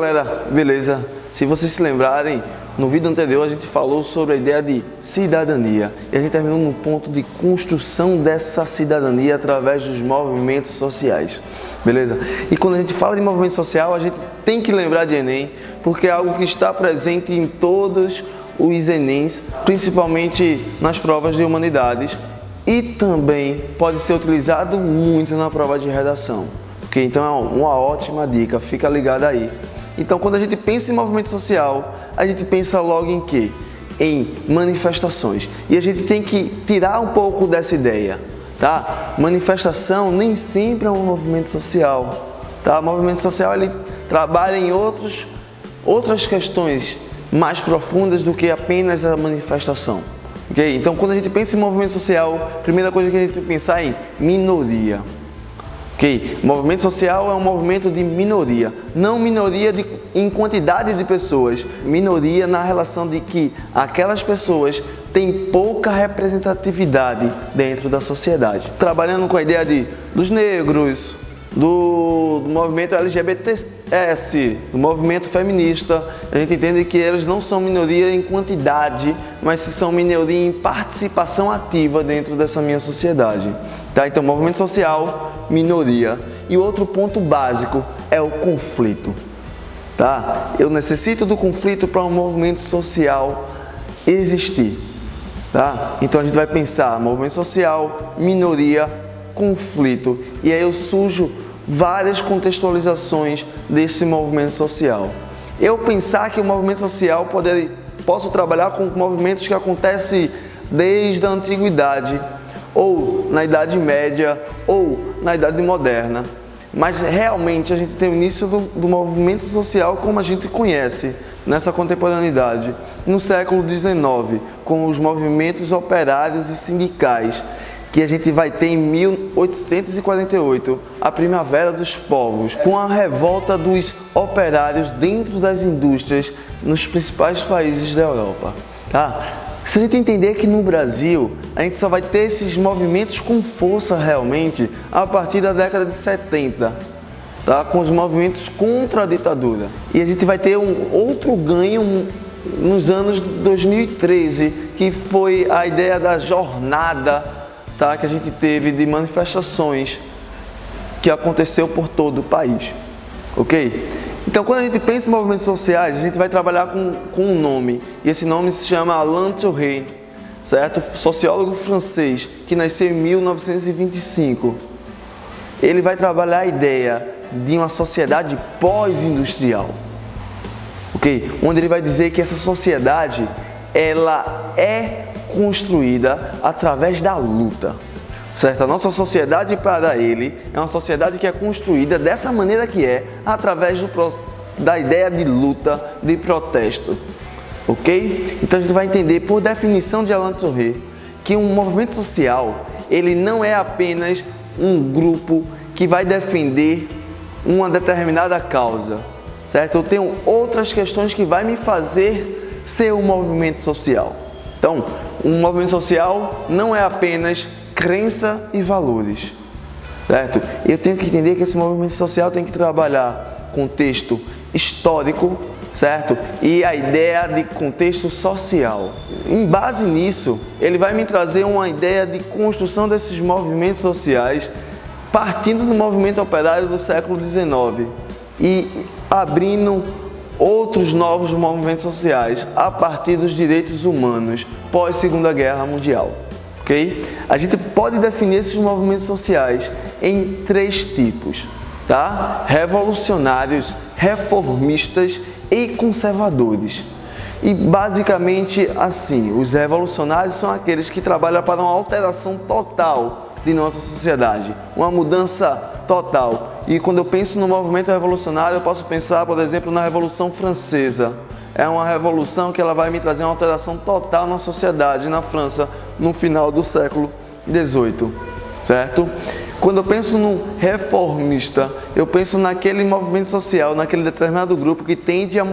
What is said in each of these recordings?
galera, beleza? Se vocês se lembrarem, no vídeo anterior a gente falou sobre a ideia de cidadania e a gente terminou no ponto de construção dessa cidadania através dos movimentos sociais, beleza? E quando a gente fala de movimento social, a gente tem que lembrar de Enem, porque é algo que está presente em todos os Enems, principalmente nas provas de humanidades, e também pode ser utilizado muito na prova de redação. Okay? Então é uma ótima dica, fica ligado aí. Então quando a gente pensa em movimento social, a gente pensa logo em quê? Em manifestações. E a gente tem que tirar um pouco dessa ideia, tá? Manifestação nem sempre é um movimento social, tá? O movimento social ele trabalha em outras questões mais profundas do que apenas a manifestação. Okay? Então quando a gente pensa em movimento social, a primeira coisa que a gente tem que pensar é em minoria. Okay? Movimento social é um movimento de minoria, não minoria em quantidade de pessoas, minoria na relação de que aquelas pessoas têm pouca representatividade dentro da sociedade. Trabalhando com a ideia dos negros, do movimento LGBTS, do movimento feminista, a gente entende que eles não são minoria em quantidade, mas são minoria em participação ativa dentro dessa minha sociedade. Tá? Então, movimento social, minoria. E outro ponto básico é o conflito. Tá? Eu necessito do conflito para um movimento social existir. Tá? Então a gente vai pensar movimento social, minoria, conflito. E aí eu sujo várias contextualizações desse movimento social. Eu pensar que o movimento social posso trabalhar com movimentos que acontecem desde a antiguidade, ou na Idade Média, ou na Idade Moderna. Mas realmente a gente tem o início do movimento social como a gente conhece nessa contemporaneidade, no século XIX, com os movimentos operários e sindicais, que a gente vai ter em 1848, a Primavera dos Povos, com a revolta dos operários dentro das indústrias nos principais países da Europa. Tá? Se a gente entender que no Brasil a gente só vai ter esses movimentos com força realmente a partir da década de 70, tá? Com os movimentos contra a ditadura. E a gente vai ter um outro ganho nos anos 2013, que foi a ideia da jornada, tá? Que a gente teve de manifestações que aconteceu por todo o país. Ok? Então, quando a gente pensa em movimentos sociais, a gente vai trabalhar com um nome, e esse nome se chama Alain Touré, certo? Sociólogo francês, que nasceu em 1925. Ele vai trabalhar a ideia de uma sociedade pós-industrial, ok? Onde ele vai dizer que essa sociedade, ela é construída através da luta. Certo? A nossa sociedade para ele é uma sociedade que é construída dessa maneira que é, através da ideia de luta, de protesto. Ok? Então a gente vai entender, por definição de Alain Touré, que um movimento social, ele não é apenas um grupo que vai defender uma determinada causa. Certo? Eu tenho outras questões que vai me fazer ser um movimento social. Então, um movimento social não é apenas crença e valores, certo? Eu tenho que entender que esse movimento social tem que trabalhar contexto histórico, certo? E a ideia de contexto social. Em base nisso, ele vai me trazer uma ideia de construção desses movimentos sociais partindo do movimento operário do século XIX e abrindo outros novos movimentos sociais a partir dos direitos humanos pós Segunda Guerra Mundial. Okay? A gente pode definir esses movimentos sociais em 3 tipos, tá? Revolucionários, reformistas e conservadores. E basicamente assim, os revolucionários são aqueles que trabalham para uma alteração total de nossa sociedade, uma mudança total. E quando eu penso no movimento revolucionário, eu posso pensar, por exemplo, na Revolução Francesa. É uma revolução que ela vai me trazer uma alteração total na sociedade, na França, no final do século XVIII, certo? Quando eu penso num reformista, eu penso naquele movimento social, naquele determinado grupo que tende a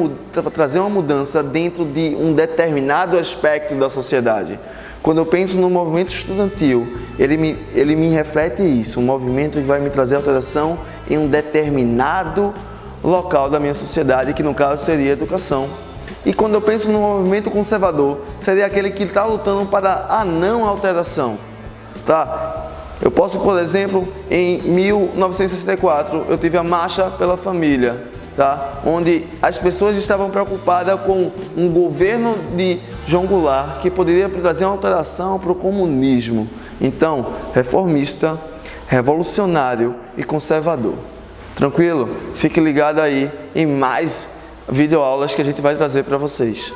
trazer uma mudança dentro de um determinado aspecto da sociedade. Quando eu penso no movimento estudantil, ele me reflete isso, um movimento que vai me trazer alteração em um determinado local da minha sociedade, que no caso seria a educação. E quando eu penso no movimento conservador, seria aquele que está lutando para a não alteração. Tá? Eu posso, por exemplo, em 1964, eu tive a Marcha pela Família, tá? Onde as pessoas estavam preocupadas com um governo de João Goulart que poderia trazer uma alteração para o comunismo. Então, reformista, revolucionário e conservador. Tranquilo? Fique ligado aí em mais videoaulas que a gente vai trazer para vocês.